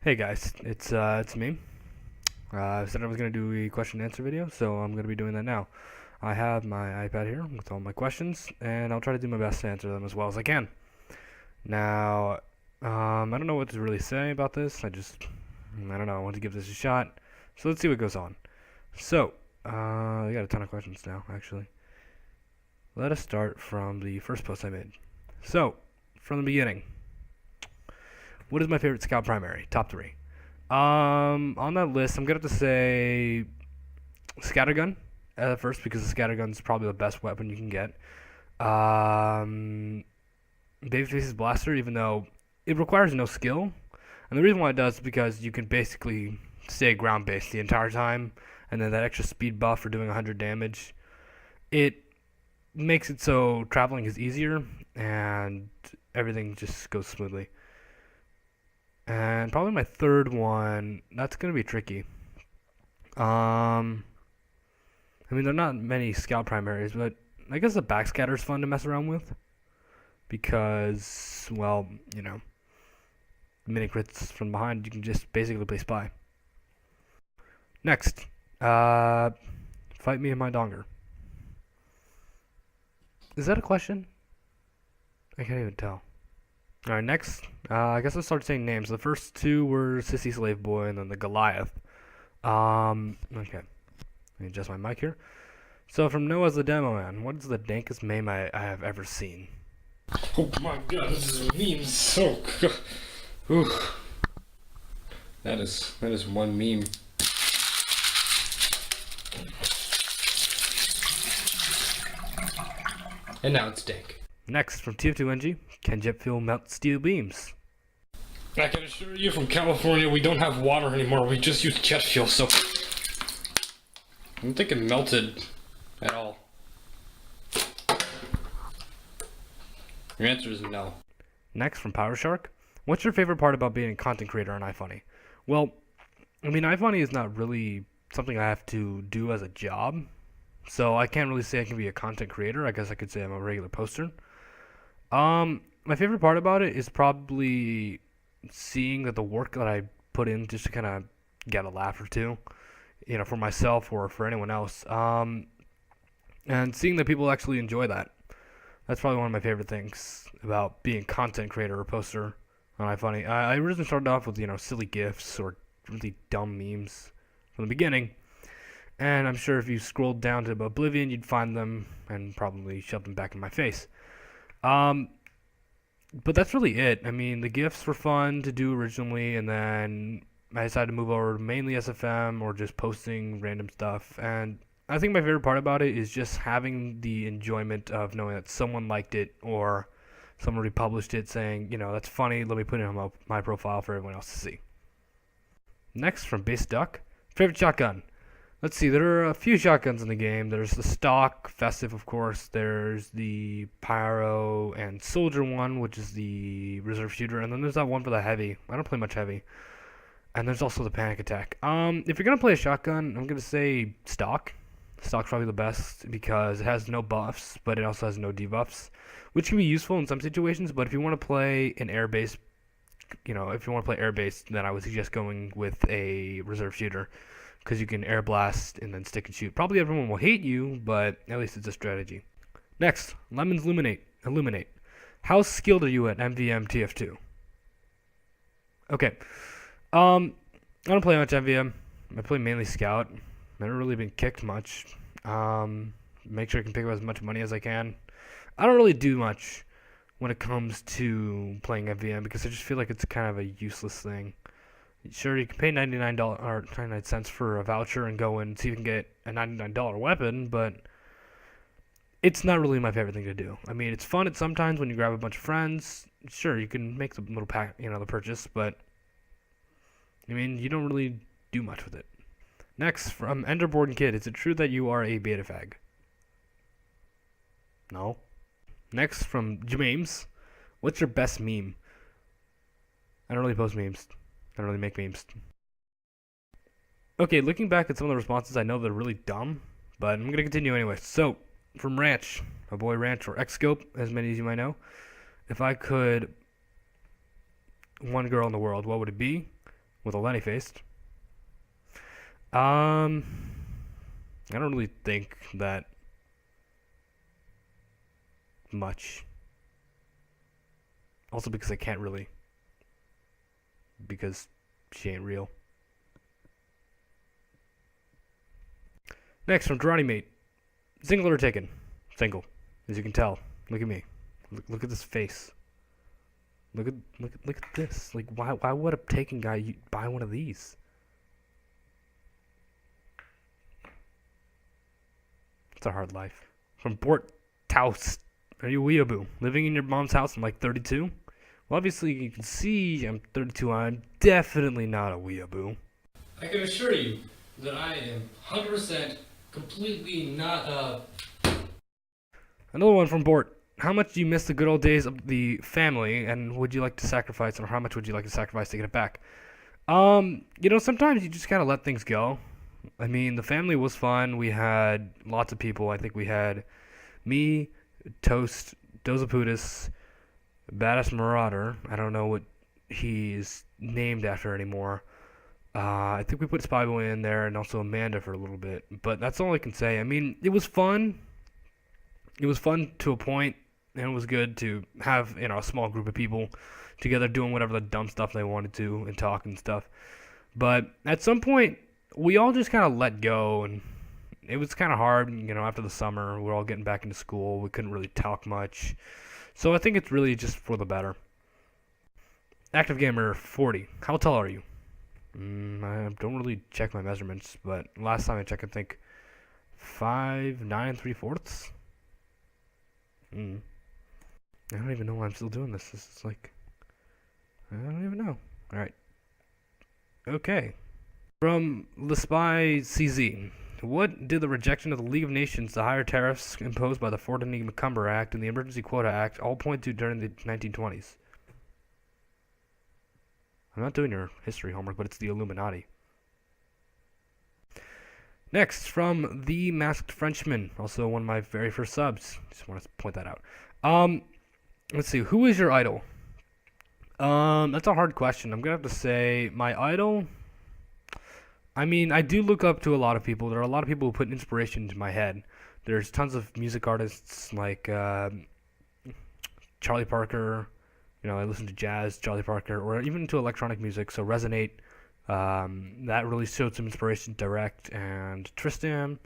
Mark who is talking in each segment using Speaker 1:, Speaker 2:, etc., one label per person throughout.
Speaker 1: Hey guys, it's me. I said I was gonna do a question and answer video, so I'm gonna be doing that now. I have my iPad here with all my questions, and I'll try to do my best to answer them as well as I can. Now, I don't know what to really say about this. I don't know. I want to give this a shot. So let's see what goes on. So, I got a ton of questions now, actually. Let us start from the first post I made. So, from the beginning, what is my favorite scout primary? Top three. On that list, I'm gonna have to say scattergun first because the scattergun is probably the best weapon you can get. Um, Babyface's blaster, even though it requires no skill, and the reason why it does is because you can basically stay ground based the entire time, and then that extra speed buff for doing 100 damage, it makes it so traveling is easier and everything just goes smoothly. And probably my third one, that's gonna be tricky. Um, I mean, there are not many scout primaries, but I guess the backscatter is fun to mess around with because, well, mini crits from behind, you can just basically play spy. Next, fight me in my donger. Is that a question? I can't even tell. All right, next, I guess I'll start saying names. The first two were Sissy Slave Boy and then the Goliath. Okay. Let me adjust my mic here. So from Noah's the Demo Man, what is the dankest meme I have ever seen?
Speaker 2: Oh my god, this is meme so good. Ooh. That is one meme. And now it's dank.
Speaker 1: Next, from TF2NG, can jet fuel melt steel beams?
Speaker 2: I can assure you from California we don't have water anymore, we just use jet fuel, so I don't think it melted at all. Your answer is no.
Speaker 1: Next, from Power Shark, what's your favorite part about being a content creator on iFunny? Well, I mean, iFunny is not really something I have to do as a job, so I can't really say I can be a content creator. I guess I could say I'm a regular poster. My favorite part about it is probably seeing that the work that I put in just to kind of get a laugh or two, for myself or for anyone else. And seeing that people actually enjoy that. That's probably one of my favorite things about being a content creator or poster on iFunny. I originally started off with, silly GIFs or really dumb memes from the beginning. And I'm sure if you scrolled down to Oblivion, you'd find them and probably shove them back in my face. But that's really it. I mean, the GIFs were fun to do originally, and then I decided to move over to mainly SFM or just posting random stuff. And I think my favorite part about it is just having the enjoyment of knowing that someone liked it or someone republished it saying, that's funny, let me put it on my profile for everyone else to see. Next, from Base Duck, favorite shotgun. Let's see, there are a few shotguns in the game. There's the stock, festive, of course. There's the pyro and soldier one, which is the reserve shooter. And then there's that one for the heavy. I don't play much heavy. And there's also the panic attack. If you're going to play a shotgun, I'm going to say stock. Stock's probably the best because it has no buffs, but it also has no debuffs, which can be useful in some situations. But if you want to play an airbase, if you want to play airbase, then I would suggest going with a reserve shooter, because you can air blast and then stick and shoot. Probably everyone will hate you, but at least it's a strategy. Next, Lemons Illuminate. How skilled are you at MVM TF2? Okay. I don't play much MVM. I play mainly Scout. Never really been kicked much. Make sure I can pick up as much money as I can. I don't really do much when it comes to playing MVM because I just feel like it's kind of a useless thing. Sure, you can pay $99 or 99 cents for a voucher and go in and see if you can get a $99 weapon, but it's not really my favorite thing to do. I mean, it's fun at sometimes when you grab a bunch of friends. Sure, you can make the little pack, the purchase, but I mean, you don't really do much with it. Next, from Enderborn Kid, is it true that you are a beta fag? No. Next, from James, what's your best meme? I don't really post memes. I don't really make memes. Okay, looking back at some of the responses, I know they're really dumb, but I'm going to continue anyway. So, from Ranch, my boy Ranch, or Xscope, as many as you might know, if I could one girl in the world, what would it be? with a Lenny faced. I don't really think that much. Also because I can't really. Because she ain't real. Next from Durrani Mate. Single or taken? Single. As you can tell. Look at me. Look at this face. Look at this. Like why would a taken guy buy one of these? It's a hard life. From Bort Taus. Are you a weeaboo? Living in your mom's house? I'm like 32? Well, obviously you can see I'm 32. I'm definitely not a weeaboo.
Speaker 2: I can assure you that I am 100% completely not
Speaker 1: Another one from Bort. How much do you miss the good old days of the family, and would you like to sacrifice, or how much would you like to sacrifice to get it back? Sometimes you just gotta let things go. I mean, the family was fun. We had lots of people. I think we had me, Toast, Dozapudis, Badass Marauder. I don't know what he's named after anymore. I think we put Spyboy in there and also Amanda for a little bit. But that's all I can say. I mean, it was fun. It was fun to a point, and it was good to have, a small group of people together doing whatever the dumb stuff they wanted to and talk and stuff. But at some point, we all just kind of let go, and it was kind of hard, after the summer. We're all getting back into school. We couldn't really talk much. So I think it's really just for the better. Active Gamer 40. How tall are you? I don't really check my measurements, but last time I checked, I think 5'9" 3/4". I don't even know why I'm still doing this. This is like, I don't even know. All right. Okay. From the Spy CZ. What did the rejection of the League of Nations, the higher tariffs imposed by the Ford-Macumber Act and the Emergency Quota Act all point to during the 1920s? I'm not doing your history homework, but it's the Illuminati. Next, from The Masked Frenchman, also one of my very first subs. Just want to point that out. Let's see, who is your idol? That's a hard question. I'm going to have to say my idol. I mean, I do look up to a lot of people. There are a lot of people who put inspiration into my head. There's tons of music artists like Charlie Parker. I listen to jazz, Charlie Parker, or even to electronic music. So Resonate, that really showed some inspiration. Direct and Tristan.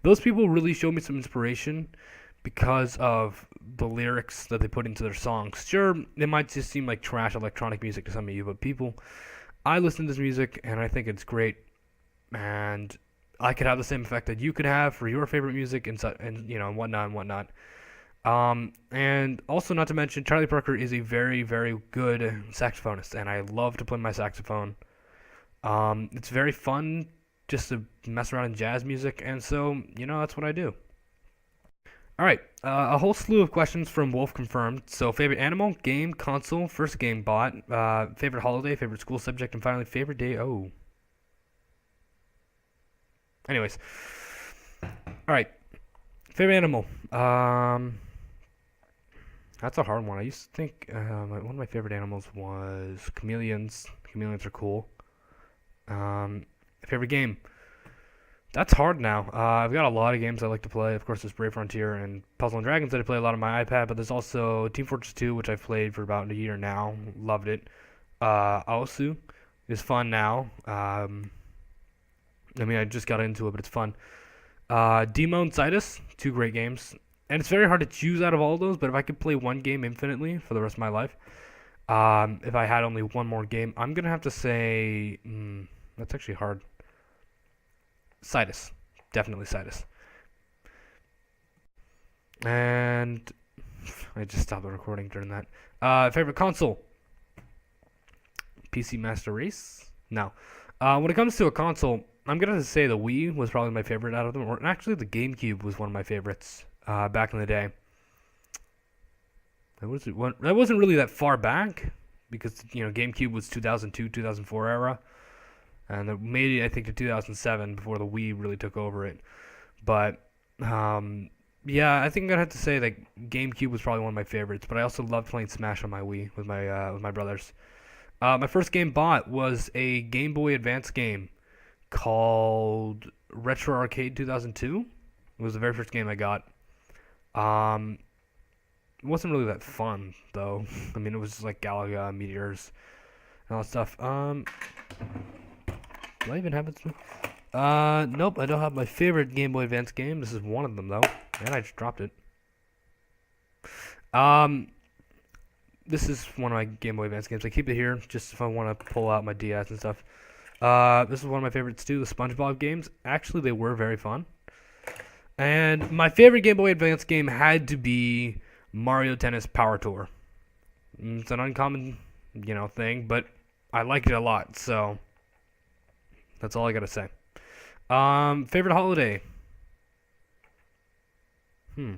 Speaker 1: Those people really showed me some inspiration because of the lyrics that they put into their songs. Sure, it might just seem like trash electronic music to some of you, but I listen to this music and I think it's great. And I could have the same effect that you could have for your favorite music and whatnot. And also, not to mention, Charlie Parker is a very, very good saxophonist, and I love to play my saxophone. It's very fun just to mess around in jazz music, and so, that's what I do. Alright, a whole slew of questions from Wolf Confirmed. So, favorite animal, game, console, first game bought, favorite holiday, favorite school subject, and finally, favorite day. Oh. Anyways. Alright. Favorite animal. That's a hard one. I used to think one of my favorite animals was chameleons. Chameleons are cool. Favorite game. That's hard now. I've got a lot of games I like to play. Of course, there's Brave Frontier and Puzzle and Dragons that I play a lot on my iPad, but there's also Team Fortress 2, which I've played for about a year now. Loved it. Aosu is fun now. I just got into it, but it's fun. Demo and Citus, two great games. And it's very hard to choose out of all those, but if I could play one game infinitely for the rest of my life, if I had only one more game, I'm going to have to say, that's actually hard. Citus. Definitely Citus. And I just stopped the recording during that. Favorite console? PC Master Race? No. When it comes to a console, I'm going to say the Wii was probably my favorite out of them. Or actually, the GameCube was one of my favorites back in the day. That wasn't really that far back because, GameCube was 2002, 2004 era. And it made it, I think, to 2007 before the Wii really took over it. But, yeah, I think I'd have to say that GameCube was probably one of my favorites. But I also loved playing Smash on my Wii with my brothers. My first game bought was a Game Boy Advance game called Retro Arcade 2002. It was the very first game I got. Um, it wasn't really that fun though. I mean, it was just like Galaga, meteors, and all that stuff. Do I even have it? Nope, I don't have my favorite Game Boy Advance game. This is one of them though, and I just dropped it. Um, this is one of my Game Boy Advance games. I keep it here just if I want to pull out my DS and stuff. This is one of my favorites too, the SpongeBob games. Actually, they were very fun. And my favorite Game Boy Advance game had to be Mario Tennis Power Tour. It's an uncommon, thing, but I liked it a lot, so that's all I gotta say. Favorite holiday? Hmm.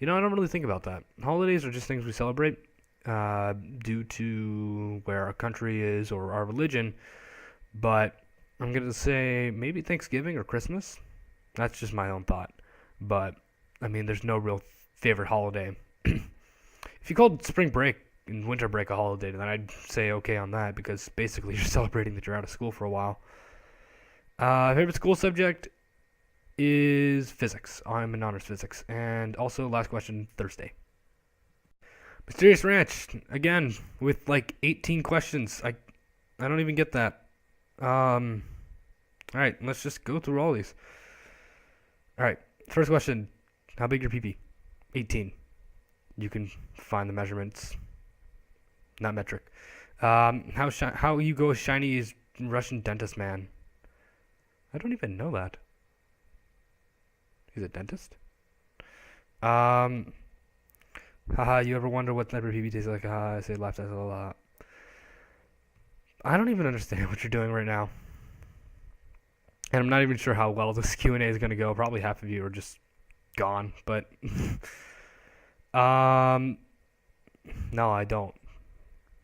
Speaker 1: I don't really think about that. Holidays are just things we celebrate, due to where our country is or our religion. But I'm gonna say maybe Thanksgiving or Christmas. That's just my own thought. But I mean, there's no real favorite holiday. If you called spring break and winter break a holiday, then I'd say okay on that because basically you're celebrating that you're out of school for a while. Favorite school subject is physics. I'm in honors physics. And also, last question, Thursday. Mysterious Ranch, again, with like 18 questions. I don't even get that. Alright, let's just go through all these. Alright, first question. How big your PP? 18. You can find the measurements. Not metric. How you go as shiny as Russian dentist man? I don't even know that. He's a dentist? Haha, you ever wonder what type of PB tastes like? Haha, I say laugh a lot. I don't even understand what you're doing right now. And I'm not even sure how well this Q&A is going to go. Probably half of you are just gone, but no, I don't.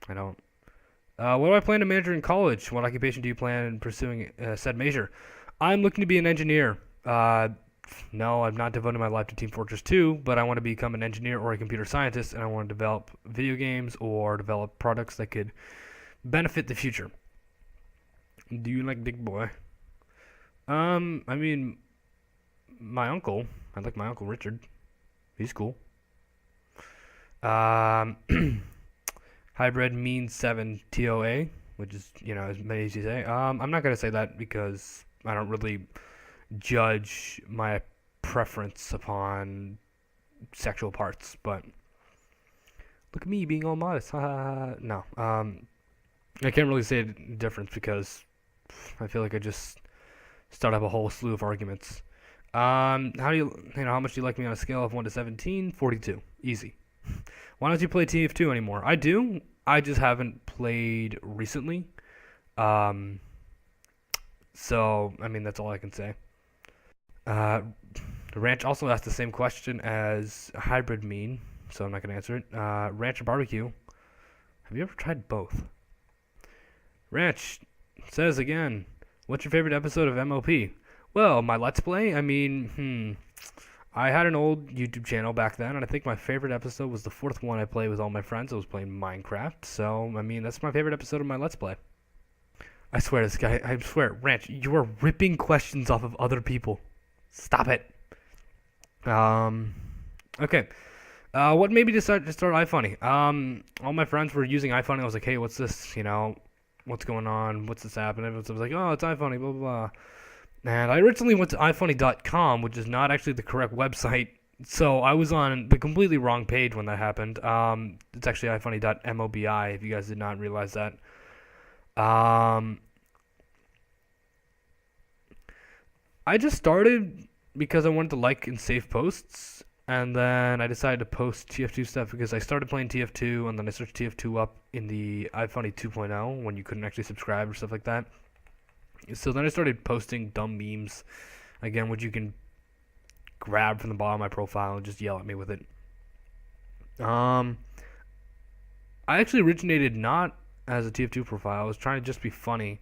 Speaker 1: What do I plan to major in college? What occupation do you plan on pursuing said major? I'm looking to be an engineer. No, I'm not devoting my life to Team Fortress 2, but I want to become an engineer or a computer scientist, and I want to develop video games or develop products that could benefit the future. Do you like Dick Boy? I mean, my uncle. I like my uncle Richard. He's cool. Um, Hybrid means 7 TOA, which is, as many as you say. I'm not gonna say that because I don't really judge my preference upon sexual parts, but look at me being all modest. No. I can't really say a difference because I feel like I just start up a whole slew of arguments. How much do you like me on a scale of 1 to 17? 42. Easy. Why don't you play TF2 anymore? I do. I just haven't played recently. So, I mean, that's all I can say. Ranch also asked the same question as Hybrid mean, so I'm not going to answer it. Ranch or barbecue? Have you ever tried both? Ranch says again, what's your favorite episode of MLP? Well, my Let's Play? I mean, I had an old YouTube channel back then, and I think my favorite episode was the 4th one I played with all my friends. I was playing Minecraft, so, I mean, that's my favorite episode of my Let's Play. I swear, this guy, I swear, Ranch, you are ripping questions off of other people. Stop it. Okay. What made me decide to start iFunny? All my friends were using iFunny. I was like, hey, what's this? What's going on? What's this app? And everyone was like, oh, it's iFunny, blah, blah, blah. And I originally went to iFunny.com, which is not actually the correct website. So I was on the completely wrong page when that happened. It's actually iFunny.mobi, if you guys did not realize that. I just started because I wanted to like and save posts, and then I decided to post TF2 stuff because I started playing TF2, and then I searched TF2 up in the iFunny 2.0 when you couldn't actually subscribe or stuff like that. So then I started posting dumb memes, again, which you can grab from the bottom of my profile and just yell at me with it. I actually originated not as a TF2 profile. I was trying to just be funny,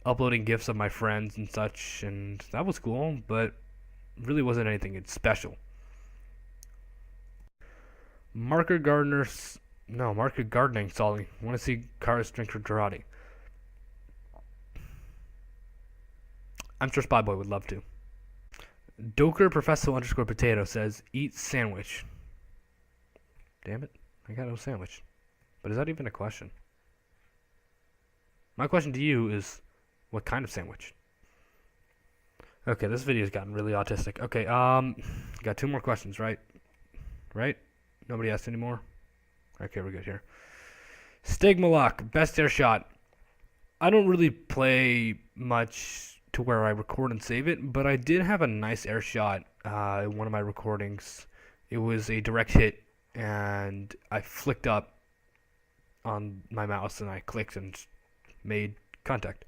Speaker 1: uploading GIFs of my friends and such, and that was cool, but really wasn't anything special. Marker Gardner No, market gardening, Solly. Want to see Kara drink her Girardi. I'm sure Spyboy would love to. Doker Professor underscore potato says, eat sandwich. Damn it, I got no sandwich. But is that even a question? My question to you is, what kind of sandwich? Okay, this video's gotten really autistic. Okay, got 2 more questions, right? Right? Nobody asked any more? Okay, we're good here. Stigma Lock, best air shot. I don't really play much to where I record and save it, but I did have a nice air shot in one of my recordings. It was a direct hit, and I flicked up on my mouse and I clicked and made contact.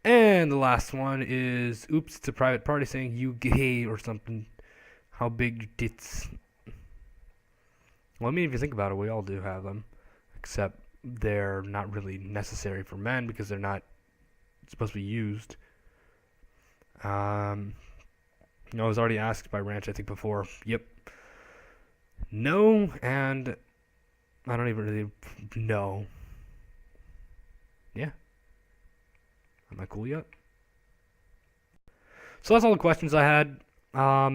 Speaker 1: And the last one is, oops, it's a private party saying you gay or something. How big your tits? Well, I mean, if you think about it, we all do have them, except they're not really necessary for men because they're not supposed to be used. I was already asked by Ranch, I think, before. Yep. No, and I don't even really know. Yeah. Am I cool yet? So that's all the questions I had. I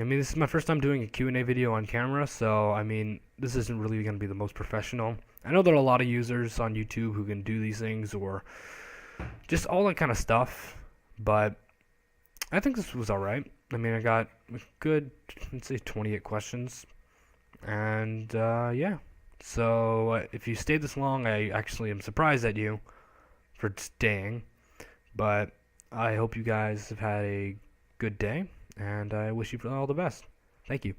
Speaker 1: mean, this is my first time doing a Q&A video on camera, so, I mean, this isn't really going to be the most professional. I know there are a lot of users on YouTube who can do these things, or just all that kind of stuff, but I think this was alright. I mean, I got a good, let's say, 28 questions, and, yeah. So, if you stayed this long, I actually am surprised at you for staying, but I hope you guys have had a good day, and I wish you all the best. Thank you.